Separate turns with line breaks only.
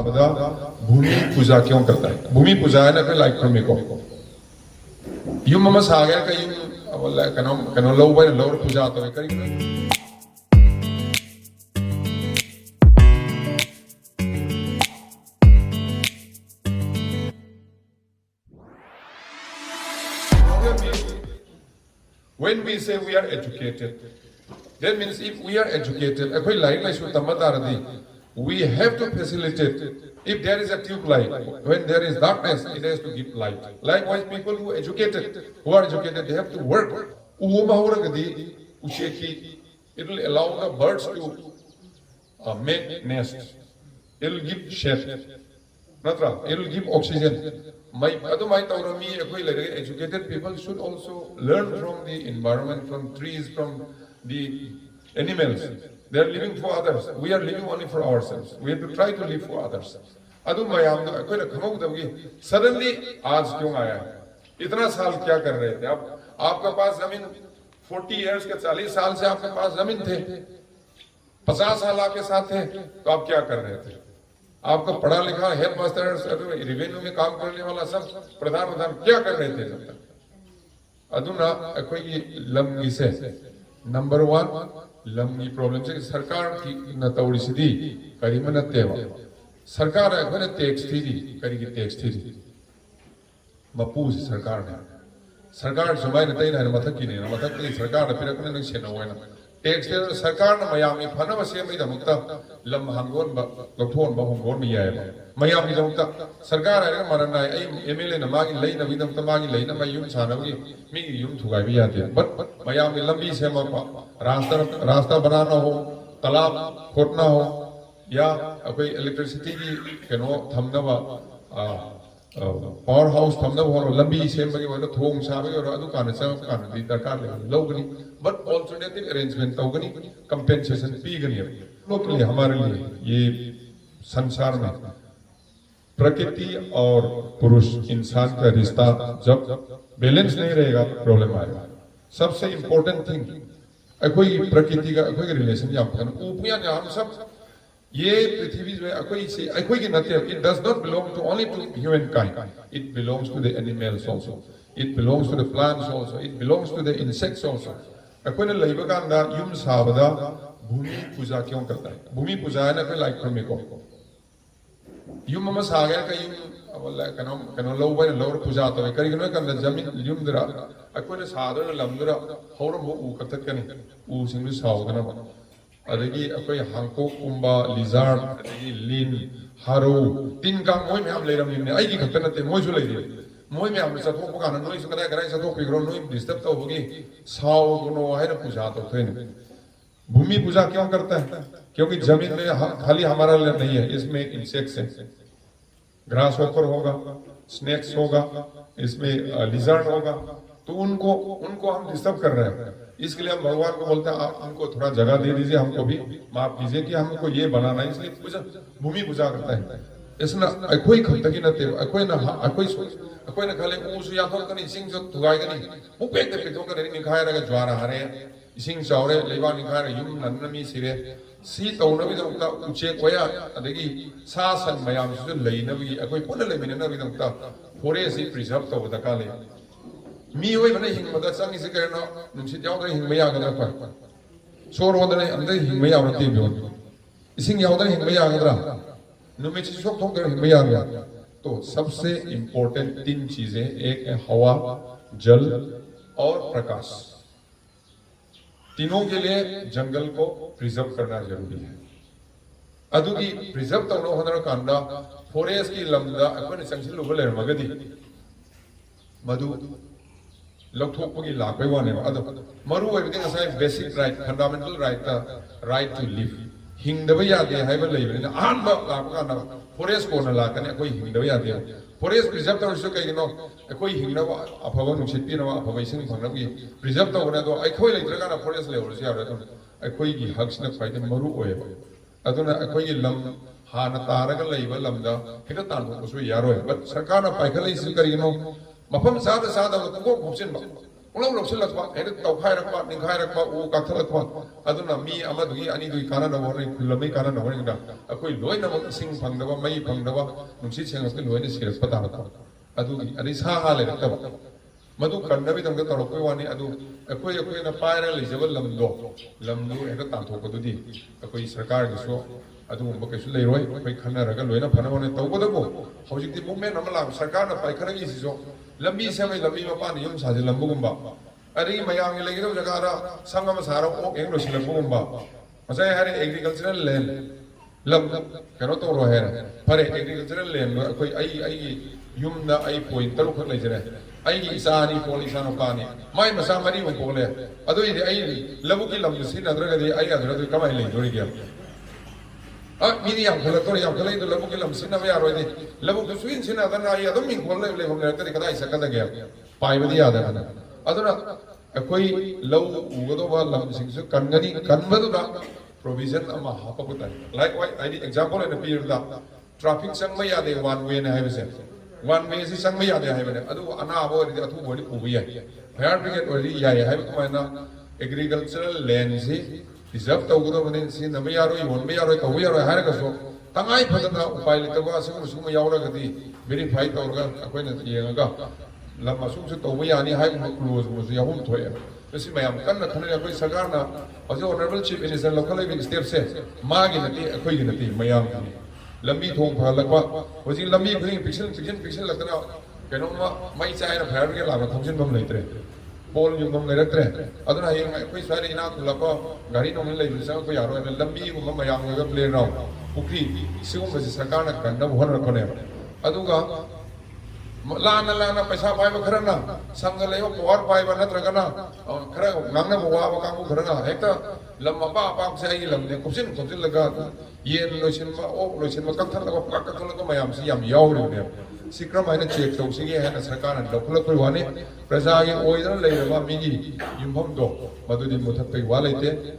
साबदा भूमि पूजा क्यों करता है? भूमि पूजा है ना फिर लाइक फ्रॉम को युम मम सागे का युम बोला कनो लो भाई लो पूजा तो करी When we say we are educated, that means if we are educated, we have to facilitate. If there is a tube light, when there is darkness, it has to give light. Likewise, people who are educated, they have to work. It will allow the birds to make nests. It will give shade. It will give oxygen. Educated people should also learn from the environment, from trees, from the animals. They are living for others. We are living only for ourselves. We have to try to live for others. Suddenly, आज क्यों आया? इतना साल क्या कर रहे थे? अब आपके पास जमीन 40 years के 40 साल से आपके पास जमीन थे, 50 साल आपके साथ थे, तो आप क्या कर रहे थे? आपका पढ़ा लिखा हेड मास्टर रेवेन्यू में काम करने वाला सब प्रधान क्या कर रहे थे जब तक? अदुना अखोई लम्बी से नंबर 1 लम्बी प्रॉब्लम से सरकार की न तौड़ी सीधी करी मन तेवा सरकार अखोने टैक्स थी करी की टैक्स थी मपूस सरकार ने सरकार जुमाई नते ना मथक की नहीं मथक की सरकार फिर अखोने नहीं छेना हुआ ना टैक्स थे सरकार ने मयामी फना बसे में दमुक्ता लम हंगोन लौटोन बहुंगोन में आया मयामी दमुक्ता सरकार है मरन ना एमएलए न मागी लई नबी दमुक्ता मागी लई न मयूम छानवी मी यूम थुगाई भी आते हैं बट मयामी लंबी से रास्ता बनाना हो तालाब खोदना हो या कोई इलेक्ट्रिसिटी की कनो थमनवा पावर हाउस थमनवा हो लंबी से मगे वो थोंग साबे और अदु कान से कान दी दरकार ले लोगनी बट ऑल्टरनेटिव अरेंजमेंट तोगनी कंपेंसेशन पीगनी लोग के लिए हमारे लिए ये संसार में प्रकृति और पुरुष इंसान का रिश्ता जब बैलेंस नहीं रहेगा तो प्रॉब्लम आएगा सबसे इंपॉर्टेंट थिंग कोई प्रकृति का कोई रिलेशन या ऊपिया ने हम सब ये पृथ्वी में कोई की नते it does not belong to only to humankind it belongs to the animals also it belongs to the plants also it belongs to the insects also कोई ने लाइव का अंदर युम सावदा भूमि पूजा क्यों करता है भूमि पूजा है ना फिर लाइक फ्रॉम को युम मम सागे का युम बोला कनो लो भाई लो पूजा तो करी कनो कंद जमीन युम दरा कोई ने साधन लमदरा हौरम वो कथक कने ऊ सिंग सावदना अदगी अकोई हांगको कुंबा लिजार्ड अदगी लिन हारो तीन का मोय में हम ले रम ने आई की खतन नते मोय जो ले मोय में हम सतो को कान नोई सुकदा कराई सतो पिग्रो नोई डिस्टर्ब तो होगी साव गुनो है ना पूजा तो थे भूमि पूजा क्यों करता है क्योंकि जमीन में खाली हमारा लिए नहीं है इसमें इंसेक्ट्स हैं ग्रास होकर होगा स्नेक्स होगा इसमें लिजर्ड होगा तो उनको हम डिस्टर्ब कर रहे हैं इसके लिए हम भगवान को बोलते हैं आप हमको थोड़ा जगह दे दीजिए हमको भी माफ कीजिए कि हमको ये बनाना है इसलिए पूजा भूमि पूजा करता है इसना कोई खतकी न ते कोई ना खाले ऊस या तो कनी सिंह जो तुगाई कनी मुपे ते पिथो करे निखाय रगा ज्वार हारे सिंह चावरे लेबा निखाय युम नन्नमी सिरे सी तौनबी दमता उचे कोया अदगी सा सन मयाम सु लेनबी कोई पुन लेमिनबी दमता फॉरेस्ट प्रिजर्व तो दकाले मी होई बने हिंग मदा संग से करनो नुंसी जावदे हिंग मया गदरा पर सोर होदने अंदर हिंग मया होती बियोन इसिंग यावदने हिंग मया गदरा नुमे से सोक थोक हिंग मया गया तो सबसे इंपॉर्टेंट 3 चीजें एक है हवा जल और प्रकाश तीनों के लिए जंगल को प्रिजर्व करना जरूरी है अदुगी प्रिजर्व तौनो होदरा कांदा फॉरेस्ट की लमदा अपन संगसिल लोगले मगदी मधु लौटोपगी लापे वाने अद मरु ओइबदि नसाय basic right fundamental right to live हिंगदब यादे हाइबा लेबने आनबा लापका फॉरेस्ट को न लाकने कोई हिंगदब यादे फॉरेस्ट प्रिजर्व तौरसु कइनो कोई हिंगनब अफबा नुसितिनबा अफबा इसिंग फंगनबि प्रिजर्व तौने दो अखोय लेत्रगाना फॉरेस्ट लेवरसु यारे तो अखोय की हक्सना फाइदे मरु ओइबा अदुना अखोय लम हाना तारगा लेबा लमदा हेता तानबसु यारोय बट सरकारना पाइखलै इसिं करिनो मफम सादा को घुपसिन Ulang lopsin lakwa, head taukai rakwa, ningkai rakwa, u kakhalakwa, aduna mi amadui ani dui kana na warning, kulami kana na warning da. Akoi loy na mag sing pangdawa, may pangdawa, nungsit siyang akoi loy na siras patakwa. Adu adi sahale rakwa. Madu kandabi tangga tarokoi wani adu akoi na paira lejabal lamdo head tanto ko dudi. Akoi sarkar giso adu mumba kesu leiroi, akoi khana raga loy na phana wani tau ko dabo. Hojik di movement namala sarkar na pai khana gisiso. Lambi samai lambi mapani yum saje lambu gumba. Ari mayang lagi tu jagara sangam sarang ok yang losi lambu gumba. Masai hari agricultural land lam kano to roher. Pare agricultural land koi ai yum na ai point taru khak lejere. Ai isani polisano kani. Mai masa mari um pole. Ado ini ai lambu ki lambu sin adra kadi ai adra tu kamai le jori kia. Ini yang kalau itu labu kita mesti nama ya roh ini labu kesuin sih na karena ya dong minggu lalu lepas mereka tadi kata isa kata gaya pai beri ada kan aduna koi labu ugodo ba labu singsu kanggani kanbadu da provision ama apa kutai likewise ini example ini period da traffic sang maya de one way na hai bese one way sih sang maya de hai bese adu ana abo ini atu bodi kubi ya fire brigade ori ya hai bese mana agricultural land sih Reserve tau gudo mane si nama yaro yon me yaro kau yaro hari kaso tangai pada upaya lita gua semua yaro kati verify tau kan aku ini yang agak lama sungguh tau me yani hai close musuh yahum tu ya Mesti mayam kan na khanaya koi sarkar na ajo honorable chief minister local living step se magi nati koi nati mayam lambi thong pha lakwa hoji lambi khring pixel lakna keno ma mai chai na phar ke la thongsin bam leitre Pol yung mga nagtre. Ato na yung kung iswari inakula ko, gari nung nilay bisa ko yaro, lambi yung mga mayang mga play raw. Ukri, sigong ba si sarkar nagkanda, buhan na ko na. Ato ka, lana paisa pay ba karana, sanggalayo puwar pay ba natraga na, kara nang na buwa ba kang karana. Hekta lamma pa pa sa ilam ne kupsin laga yen losin ma kakthal laga mayam si yam yaw ne. Sikram ay na check tong sige na sarkar na lokal ko wani prasa ge oidra leiraba migi yumpham do madudi muthat pe walai te